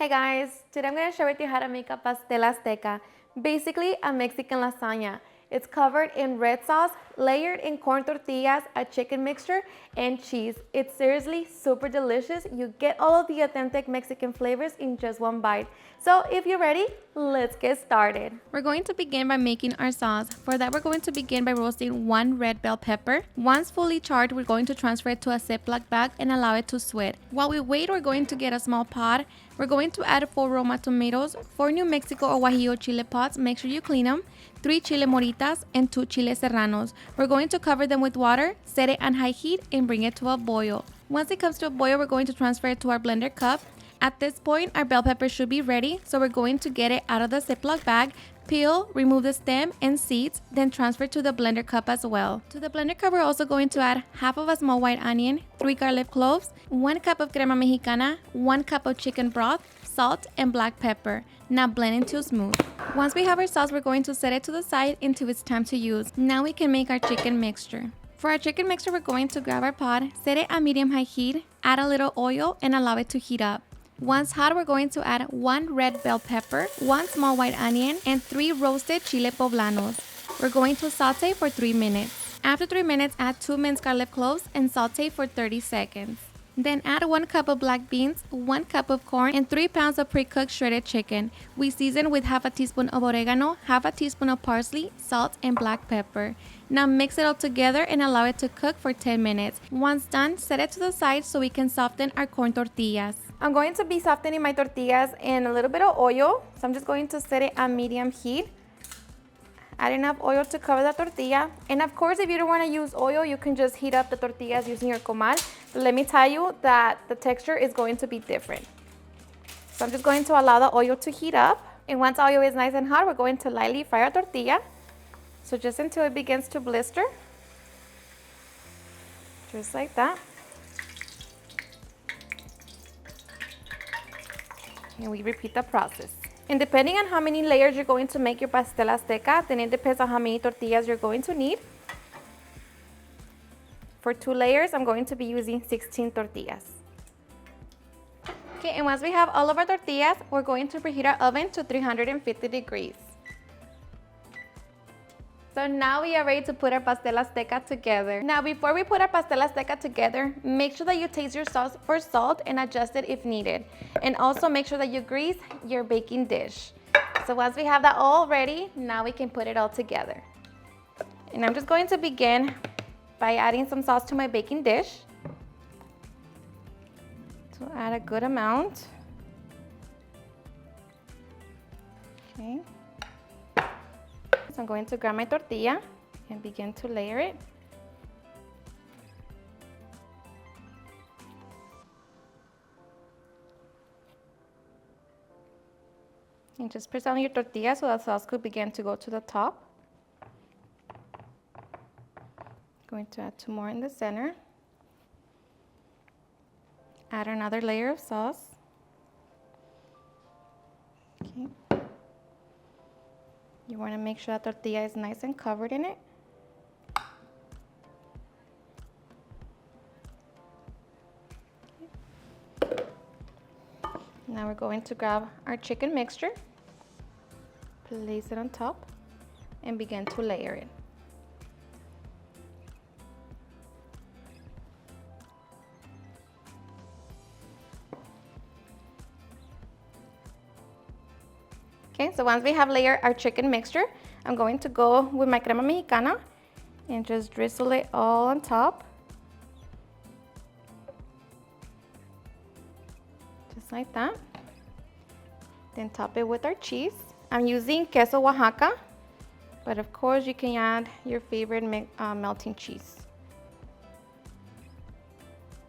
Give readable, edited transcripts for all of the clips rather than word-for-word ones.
Hey guys, today I'm going to share with you how to make a pastel azteca, basically a Mexican lasagna. It's covered in red sauce, layered in corn tortillas, a chicken mixture, and cheese. It's seriously super delicious. You get all of the authentic Mexican flavors in just one bite. So if you're ready, let's get started. We're going to begin by making our sauce. For that, we're going to begin by roasting one red bell pepper. Once fully charred, we're going to transfer it to a Ziploc bag and allow it to sweat. While we wait, we're going to get a small pot. We're going to add 4 Roma tomatoes, 4 New Mexico or guajillo chile pods, make sure you clean them, 3 chile moritas, and 2 chile serranos. We're going to cover them with water, set it on high heat, and bring it to a boil. Once it comes to a boil, we're going to transfer it to our blender cup. At this point, our bell pepper should be ready, so we're going to get it out of the Ziploc bag, peel, remove the stem and seeds, then transfer to the blender cup as well. To the blender cup, we're also going to add half of a small white onion, 3 garlic cloves, 1 cup of crema mexicana, 1 cup of chicken broth, salt, and black pepper. Now blend until smooth. Once we have our sauce, we're going to set it to the side until it's time to use. Now we can make our chicken mixture. For our chicken mixture, we're going to grab our pot, set it at medium-high heat, add a little oil, and allow it to heat up. Once hot, we're going to add 1 red bell pepper, 1 small white onion, and 3 roasted chile poblanos. We're going to saute for 3 minutes. After 3 minutes, add 2 minced garlic cloves and saute for 30 seconds. Then add 1 cup of black beans, 1 cup of corn, and 3 pounds of pre-cooked shredded chicken. We season with half a teaspoon of oregano, half a teaspoon of parsley, salt, and black pepper. Now mix it all together and allow it to cook for 10 minutes. Once done, set it to the side so we can soften our corn tortillas. I'm going to be softening my tortillas in a little bit of oil. So I'm just going to set it on medium heat. Add enough oil to cover the tortilla. And of course, if you don't want to use oil, you can just heat up the tortillas using your comal. But let me tell you that the texture is going to be different. So I'm just going to allow the oil to heat up. And once the oil is nice and hot, we're going to lightly fry our tortilla. So just until it begins to blister. Just like that. And we repeat the process. And depending on how many layers you're going to make your pastel azteca, then it depends on how many tortillas you're going to need. For 2 layers, I'm going to be using 16 tortillas. Okay, and once we have all of our tortillas, we're going to preheat our oven to 350 degrees. So now we are ready to put our pastel azteca together. Now before we put our pastel azteca together, make sure that you taste your sauce for salt and adjust it if needed. And also make sure that you grease your baking dish. So once we have that all ready, now we can put it all together. And I'm just going to begin by adding some sauce to my baking dish. So add a good amount. Okay. So I'm going to grab my tortilla and begin to layer it. And just press down your tortilla so that sauce could begin to go to the top. Going to add 2 more in the center. Add another layer of sauce. Okay. You want to make sure that tortilla is nice and covered in it. Okay. Now we're going to grab our chicken mixture, place it on top, and begin to layer it. Okay, so once we have layered our chicken mixture, I'm going to go with my crema mexicana and just drizzle it all on top. Just like that. Then top it with our cheese. I'm using queso Oaxaca, but of course you can add your favorite melting cheese.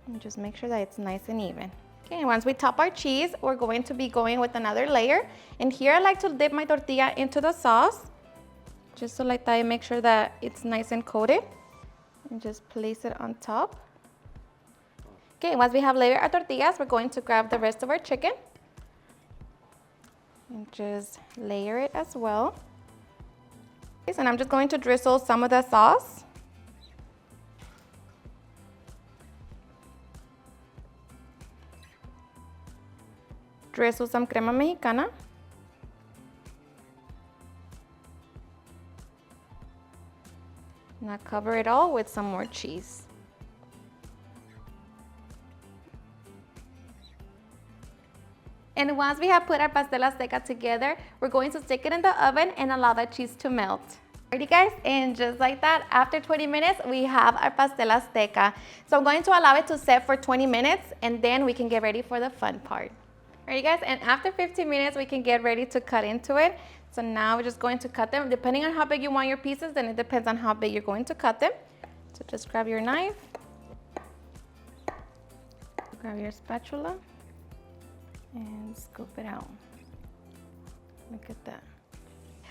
And just make sure that it's nice and even. Okay, and once we top our cheese, we're going to be going with another layer. And here I like to dip my tortilla into the sauce, just so like that I make sure that it's nice and coated. And just place it on top. Okay, once we have layered our tortillas, we're going to grab the rest of our chicken. And just layer it as well. Okay, and I'm just going to drizzle some of the sauce. drizzle some crema mexicana. Now cover it all with some more cheese. And once we have put our pastel azteca together, we're going to stick it in the oven and allow that cheese to melt. Alrighty guys, and just like that, after 20 minutes, we have our pastel azteca. So I'm going to allow it to set for 20 minutes and then we can get ready for the fun part. Alrighty guys, and after 15 minutes, we can get ready to cut into it. So now we're just going to cut them. Depending on how big you want your pieces, then it depends on how big you're going to cut them. So just grab your knife, grab your spatula, and scoop it out. Look at that.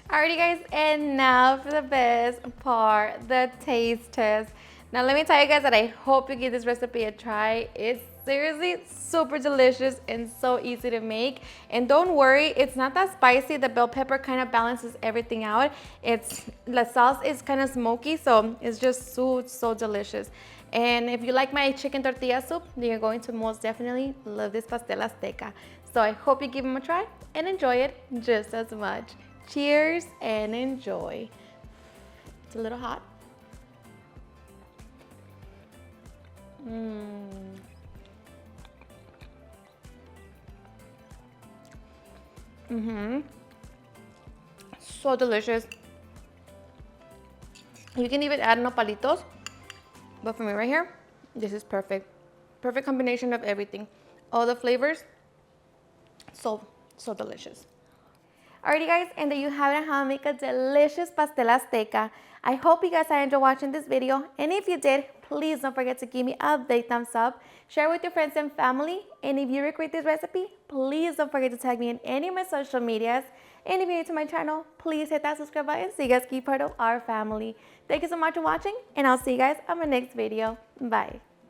Alrighty guys, and now for the best part, the taste test. Now let me tell you guys that I hope you give this recipe a try. It's seriously super delicious and so easy to make. And don't worry, it's not that spicy. The bell pepper kind of balances everything out. The sauce is kind of smoky, so it's just so delicious. And if you like my chicken tortilla soup, then you're going to most definitely love this pastel azteca. So I hope you give them a try and enjoy it just as much. Cheers and enjoy. It's a little hot. So delicious. You can even add nopalitos, but for me right here, this is perfect. Perfect combination of everything. All the flavors, so delicious. Alrighty guys, and there you have it, how to make a delicious pastel azteca. I hope you guys enjoyed watching this video, and if you did, please don't forget to give me a big thumbs up, share with your friends and family, and if you recreate this recipe, please don't forget to tag me in any of my social medias, and if you're new to my channel, please hit that subscribe button so you guys keep part of our family. Thank you so much for watching, and I'll see you guys on my next video. Bye.